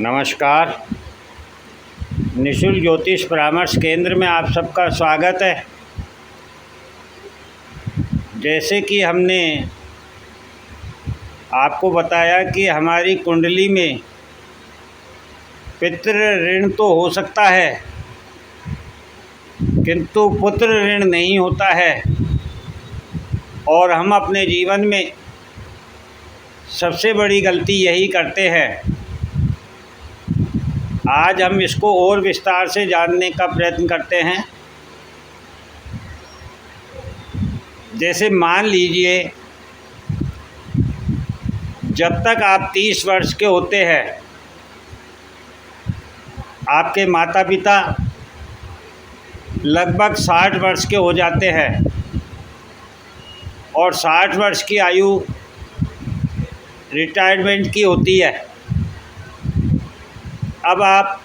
नमस्कार। निशुल्क ज्योतिष परामर्श केंद्र में आप सबका स्वागत है। जैसे कि हमने आपको बताया कि हमारी कुंडली में पितृ ऋण तो हो सकता है किंतु पुत्र ऋण नहीं होता है, और हम अपने जीवन में सबसे बड़ी गलती यही करते हैं। आज हम इसको और विस्तार से जानने का प्रयत्न करते हैं। जैसे मान लीजिए, जब तक आप 30 वर्ष के होते हैं, आपके माता पिता लगभग 60 वर्ष के हो जाते हैं और 60 वर्ष की आयु रिटायरमेंट की होती है। अब आप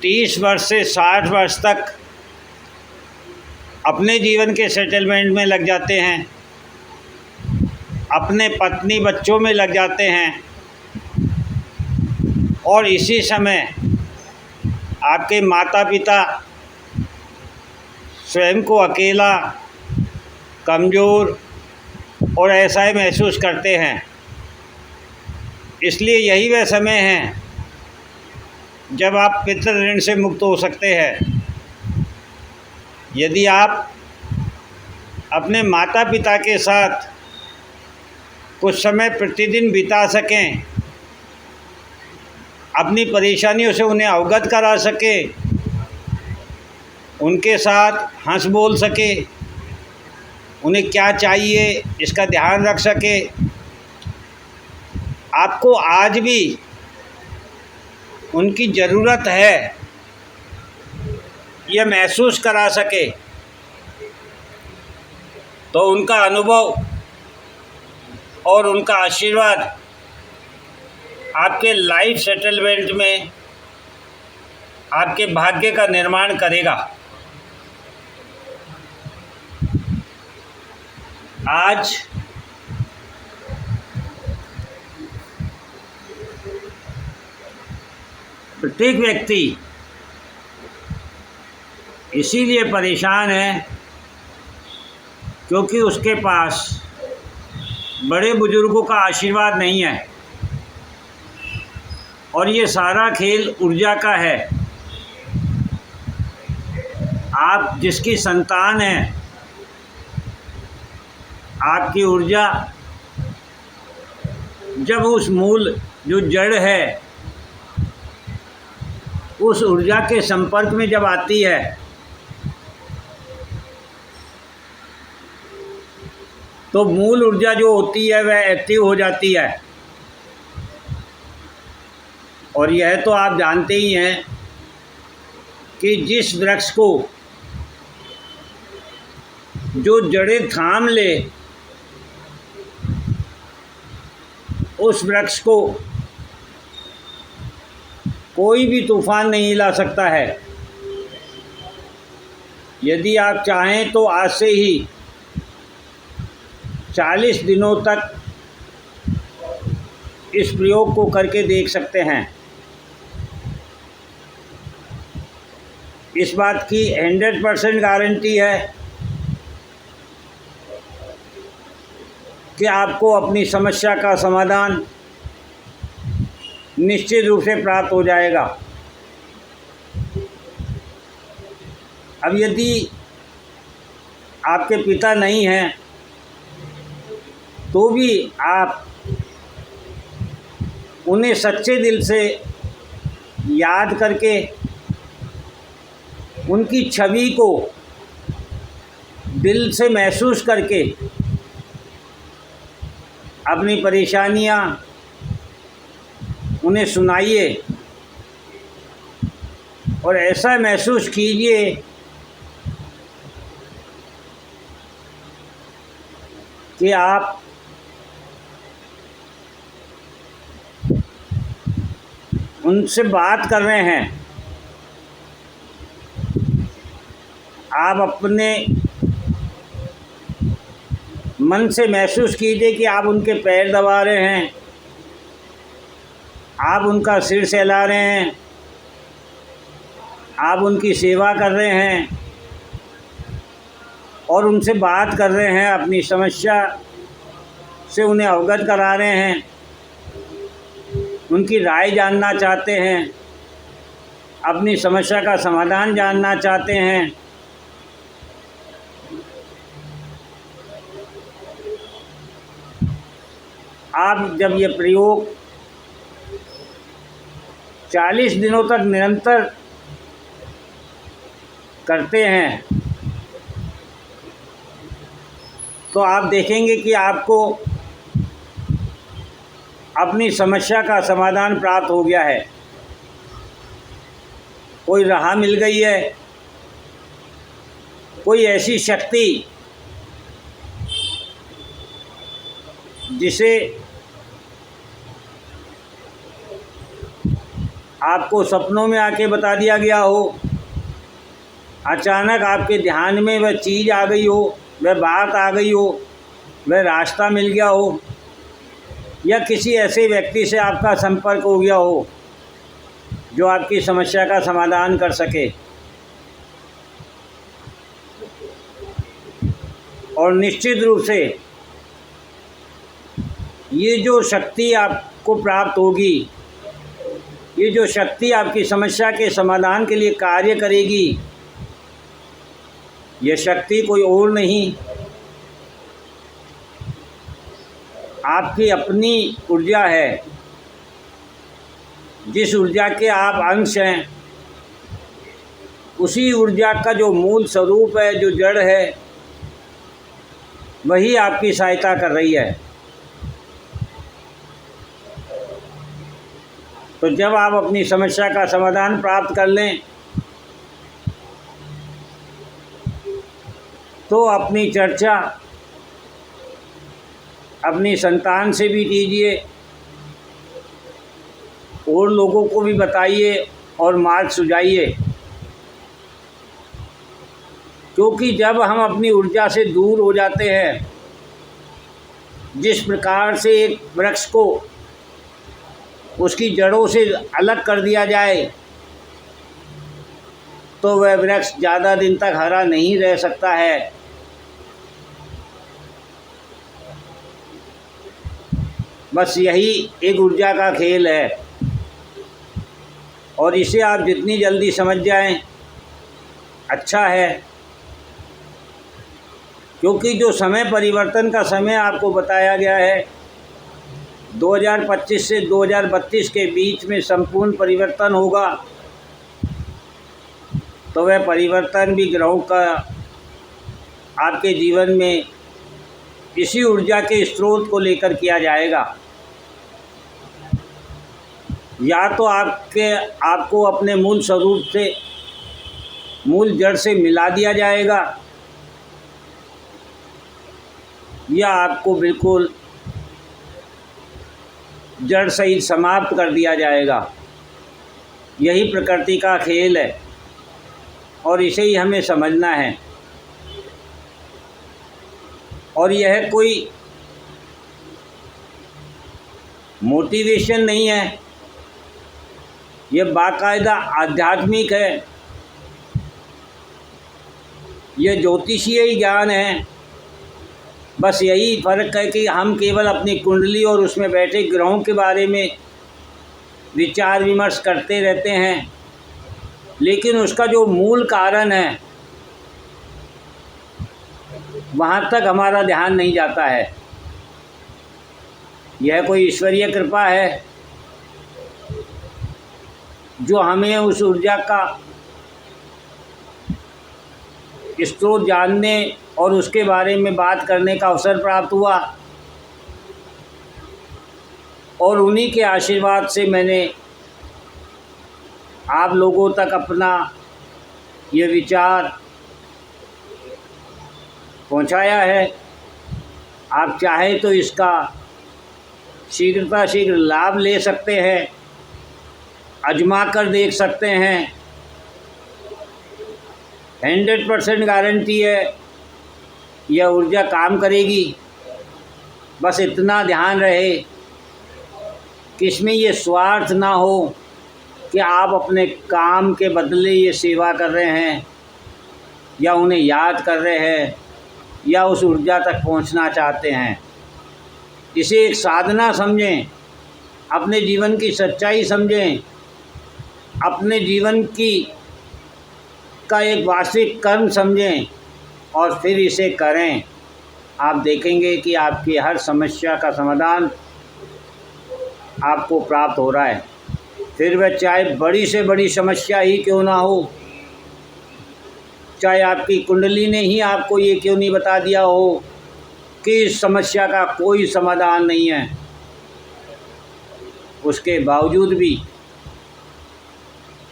30 वर्ष से 60 वर्ष तक अपने जीवन के सेटलमेंट में लग जाते हैं, अपने पत्नी बच्चों में लग जाते हैं, और इसी समय आपके माता पिता स्वयं को अकेला, कमज़ोर और ऐसा ही महसूस करते हैं। इसलिए यही वह समय है जब आप पितृ ऋण से मुक्त हो सकते हैं। यदि आप अपने माता पिता के साथ कुछ समय प्रतिदिन बिता सकें, अपनी परेशानियों से उन्हें अवगत करा सकें, उनके साथ हंस बोल सके, उन्हें क्या चाहिए इसका ध्यान रख सके, आपको आज भी उनकी ज़रूरत है यह महसूस करा सके, तो उनका अनुभव और उनका आशीर्वाद आपके लाइफ सेटलमेंट में आपके भाग्य का निर्माण करेगा। आज प्रत्येक व्यक्ति इसीलिए परेशान है क्योंकि उसके पास बड़े बुजुर्गों का आशीर्वाद नहीं है, और ये सारा खेल ऊर्जा का है। आप जिसकी संतान हैं, आपकी ऊर्जा जब उस मूल जो जड़ है उस ऊर्जा के संपर्क में जब आती है, तो मूल ऊर्जा जो होती है वह एक्टिव हो जाती है। और यह तो आप जानते ही हैं कि जिस वृक्ष को जो जड़ें थाम ले, उस वृक्ष को कोई भी तूफान नहीं हिला सकता है। यदि आप चाहें तो आज से ही 40 दिनों तक इस प्रयोग को करके देख सकते हैं। इस बात की 100% गारंटी है कि आपको अपनी समस्या का समाधान निश्चित रूप से प्राप्त हो जाएगा। अब यदि आपके पिता नहीं हैं तो भी आप उन्हें सच्चे दिल से याद करके उनकी छवि को दिल से महसूस करके अपनी परेशानियां उन्हें सुनाइए, और ऐसा महसूस कीजिए कि आप उनसे बात कर रहे हैं। आप अपने मन से महसूस कीजिए कि आप उनके पैर दबा रहे हैं, आप उनका सिर सहला रहे हैं, आप उनकी सेवा कर रहे हैं और उनसे बात कर रहे हैं, अपनी समस्या से उन्हें अवगत करा रहे हैं, उनकी राय जानना चाहते हैं, अपनी समस्या का समाधान जानना चाहते हैं, आप जब ये प्रयोग 40 दिनों तक निरंतर करते हैं तो आप देखेंगे कि आपको अपनी समस्या का समाधान प्राप्त हो गया है, कोई राह मिल गई है, कोई ऐसी शक्ति जिसे आपको सपनों में आके बता दिया गया हो, अचानक आपके ध्यान में वह चीज़ आ गई हो, वह बात आ गई हो, वह रास्ता मिल गया हो, या किसी ऐसे व्यक्ति से आपका संपर्क हो गया हो जो आपकी समस्या का समाधान कर सके। और निश्चित रूप से ये जो शक्ति आपको प्राप्त होगी, ये जो शक्ति आपकी समस्या के समाधान के लिए कार्य करेगी, ये शक्ति कोई और नहीं, आपकी अपनी ऊर्जा है। जिस ऊर्जा के आप अंश हैं, उसी ऊर्जा का जो मूल स्वरूप है, जो जड़ है, वही आपकी सहायता कर रही है। तो जब आप अपनी समस्या का समाधान प्राप्त कर लें तो अपनी चर्चा अपनी संतान से भी कीजिए और लोगों को भी बताइए और मार्ग सुझाइए, क्योंकि जब हम अपनी ऊर्जा से दूर हो जाते हैं, जिस प्रकार से एक वृक्ष को उसकी जड़ों से अलग कर दिया जाए तो वह वृक्ष ज़्यादा दिन तक हरा नहीं रह सकता है। बस यही एक ऊर्जा का खेल है और इसे आप जितनी जल्दी समझ जाएं अच्छा है, क्योंकि जो समय परिवर्तन का समय आपको बताया गया है 2025 से 2032 के बीच में संपूर्ण परिवर्तन होगा, तो वह परिवर्तन भी ग्रहों का आपके जीवन में इसी ऊर्जा के स्रोत को लेकर किया जाएगा। या तो आपको अपने मूल स्वरूप से, मूल जड़ से मिला दिया जाएगा, या आपको बिल्कुल जड़ सहित समाप्त कर दिया जाएगा। यही प्रकृति का खेल है और इसे ही हमें समझना है। और यह कोई मोटिवेशन नहीं है, यह बाकायदा आध्यात्मिक है, यह ज्योतिषीय ही ज्ञान है। बस यही फ़र्क है कि हम केवल अपनी कुंडली और उसमें बैठे ग्रहों के बारे में विचार विमर्श करते रहते हैं, लेकिन उसका जो मूल कारण है वहाँ तक हमारा ध्यान नहीं जाता है। यह कोई ईश्वरीय कृपा है जो हमें उस ऊर्जा का स्रोत जानने और उसके बारे में बात करने का अवसर प्राप्त हुआ, और उन्हीं के आशीर्वाद से मैंने आप लोगों तक अपना ये विचार पहुंचाया है। आप चाहे तो इसका शीघ्र लाभ ले सकते हैं, आजमा कर देख सकते हैं। 100% गारंटी है यह ऊर्जा काम करेगी। बस इतना ध्यान रहे किसमें ये स्वार्थ ना हो कि आप अपने काम के बदले ये सेवा कर रहे हैं या उन्हें याद कर रहे हैं या उस ऊर्जा तक पहुंचना चाहते हैं। इसे एक साधना समझें, अपने जीवन की सच्चाई समझें, अपने जीवन की का एक वास्तविक कर्म समझें और फिर इसे करें। आप देखेंगे कि आपकी हर समस्या का समाधान आपको प्राप्त हो रहा है, फिर वह चाहे बड़ी से बड़ी समस्या ही क्यों ना हो, चाहे आपकी कुंडली ने ही आपको ये क्यों नहीं बता दिया हो कि इस समस्या का कोई समाधान नहीं है, उसके बावजूद भी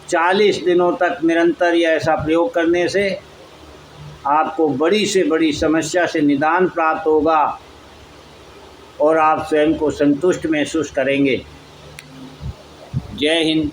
40 दिनों तक निरंतर या ऐसा प्रयोग करने से आपको बड़ी से बड़ी समस्या से निदान प्राप्त होगा और आप स्वयं को संतुष्ट महसूस करेंगे। जय हिंद।